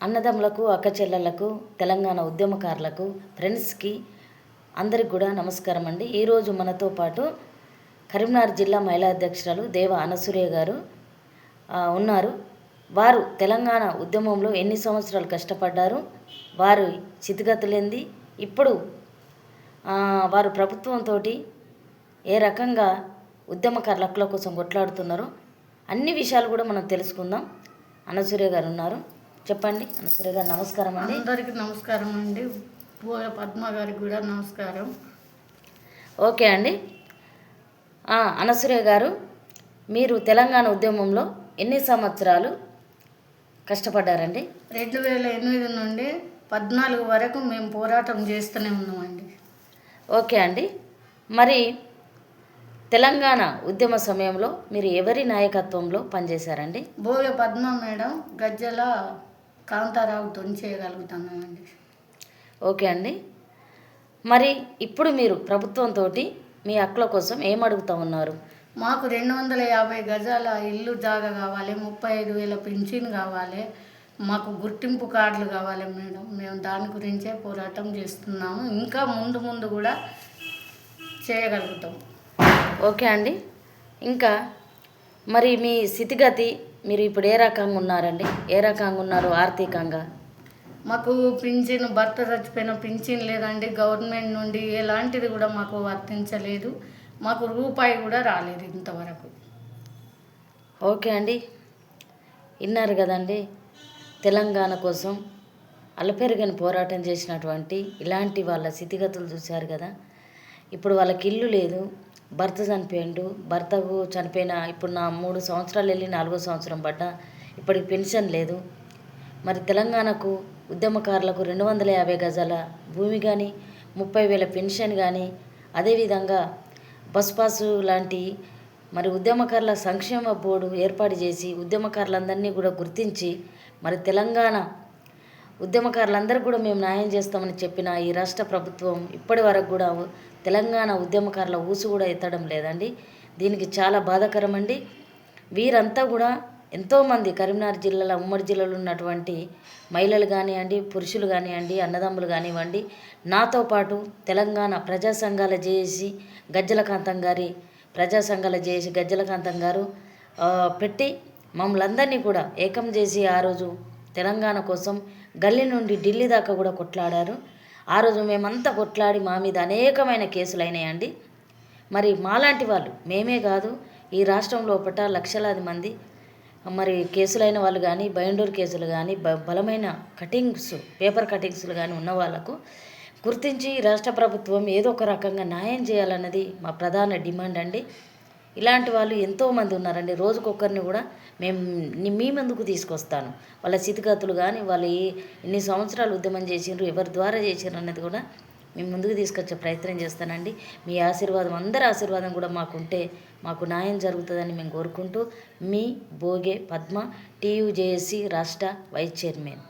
అన్నదమ్ములకు, అక్క చెల్లెళ్లకు, తెలంగాణ ఉద్యమకారులకు, ఫ్రెండ్స్కి అందరికి కూడా నమస్కారం అండి. ఈరోజు మనతో పాటు కరీంనగర్ జిల్లా మహిళా అధ్యక్షురాలు దేవ అనసూయ గారు ఉన్నారు. వారు తెలంగాణ ఉద్యమంలో ఎన్ని సంవత్సరాలు కష్టపడ్డారు, వారు స్థితిగతులేంది, ఇప్పుడు వారు ప్రభుత్వంతో ఏ రకంగా ఉద్యమకారుల హక్కుల కోసం కొట్లాడుతున్నారో అన్ని విషయాలు కూడా మనం తెలుసుకుందాం. అనసూయ గారు ఉన్నారు, చెప్పండి. అనసూయ గారు నమస్కారం అండి. అందరికీ నమస్కారం అండి. పద్మ గారికి కూడా నమస్కారం. ఓకే అండి. అనసూయ గారు, మీరు తెలంగాణ ఉద్యమంలో ఎన్ని సంవత్సరాలు కష్టపడ్డారండి? 2008 నుండి 14 వరకు మేము పోరాటం చేస్తూనే ఉన్నామండి. ఓకే అండి. మరి తెలంగాణ ఉద్యమ సమయంలో మీరు ఎవరి నాయకత్వంలో పనిచేశారండి? భోగ పద్మ మేడం, గజ్జల కాంతారావుతో చేయగలుగుతున్నామండి. ఓకే అండి. మరి ఇప్పుడు మీరు ప్రభుత్వంతో మీ హక్కుల కోసం ఏం అడుగుతూ ఉన్నారు? మాకు 250 గజాల ఇల్లు జాగా కావాలి, 35,000 పింఛన్ కావాలి, మాకు గుర్తింపు కార్డులు కావాలి మేడం. మేము దాని గురించే పోరాటం చేస్తున్నాము. ఇంకా ముందు కూడా చేయగలుగుతాం. ఓకే అండి. ఇంకా మరి మీ స్థితిగతి, మీరు ఇప్పుడు ఏ రకంగా ఉన్నారండి? ఏ రకంగా ఉన్నారు ఆర్థికంగా? మాకు పింఛన్, భర్త చచ్చిపోయిన పింఛన్ లేదండి. గవర్నమెంట్ నుండి ఎలాంటిది కూడా మాకు వర్తించలేదు. మాకు రూపాయి కూడా రాలేదు ఇంతవరకు. ఓకే అండి. విన్నారు కదండి, తెలంగాణ కోసం అలపెరగని పోరాటం చేసినటువంటి ఇలాంటి వాళ్ళ స్థితిగతులు చూశారు కదా. ఇప్పుడు వాళ్ళకి ఇల్లు లేదు, భర్త చనిపోయిండు, భర్తకు చనిపోయిన ఇప్పుడు 3 సంవత్సరాలు వెళ్ళి 4వ సంవత్సరం పడ్డా ఇప్పటికి పెన్షన్ లేదు. మరి తెలంగాణకు ఉద్యమకారులకు 250 గజాల భూమి కానీ, 30,000 పెన్షన్ కానీ, అదేవిధంగా బస్ పాసు లాంటి మరి ఉద్యమకారుల సంక్షేమ బోర్డు ఏర్పాటు చేసి ఉద్యమకారులందరినీ కూడా గుర్తించి మరి తెలంగాణ ఉద్యమకారులందరూ కూడా మేము న్యాయం చేస్తామని చెప్పిన ఈ రాష్ట్ర ప్రభుత్వం ఇప్పటి వరకు కూడా తెలంగాణ ఉద్యమకారుల ఊసు కూడా ఎత్తడం లేదండి. దీనికి చాలా బాధాకరం అండి. వీరంతా కూడా ఎంతోమంది కరీంనగర్ జిల్లాలో, ఉమ్మడి జిల్లాలో ఉన్నటువంటి మహిళలు కానివ్వండి, పురుషులు కానివ్వండి, అన్నదమ్ములు కానివ్వండి, నాతో పాటు తెలంగాణ ప్రజా సంఘాల జేఏసీ గజ్జలకాంతం గారు పెట్టి మమ్మల్ని అందరినీ కూడా ఏకం చేసి ఆ రోజు తెలంగాణ కోసం గల్లీ నుండి ఢిల్లీ దాకా కూడా కొట్లాడారు. ఆ రోజు మేమంతా కొట్లాడి మా మీద అనేకమైన కేసులు అయినాయండి. మరి మాలాంటి వాళ్ళు, మేమే కాదు ఈ రాష్ట్రం లోపల లక్షలాది మంది మరి కేసులైన వాళ్ళు కానీ, బైండూర్ కేసులు కానీ, బలమైన పేపర్ కటింగ్స్లు కానీ ఉన్న వాళ్ళకు గుర్తించి రాష్ట్ర ప్రభుత్వం ఏదో ఒక రకంగా న్యాయం చేయాలన్నది మా ప్రధాన డిమాండ్ అండి. ఇలాంటి వాళ్ళు ఎంతోమంది ఉన్నారండి. రోజుకొకరిని కూడా మేము మీ ముందుకు తీసుకొస్తాను. వాళ్ళ స్థితిగతులు కానీ, వాళ్ళు ఎన్ని సంవత్సరాలు ఉద్యమం చేసిండ్రు, ఎవరి ద్వారా చేసిండ్రు అన్నది కూడా మేము ముందుకు తీసుకొచ్చే ప్రయత్నం చేస్తానండి. మీ ఆశీర్వాదం, అందరి ఆశీర్వాదం కూడా మాకుంటే మాకు న్యాయం జరుగుతుందని మేము కోరుకుంటూ, మీ భోగే పద్మ, TUJSC రాష్ట్ర వైస్ చైర్మన్.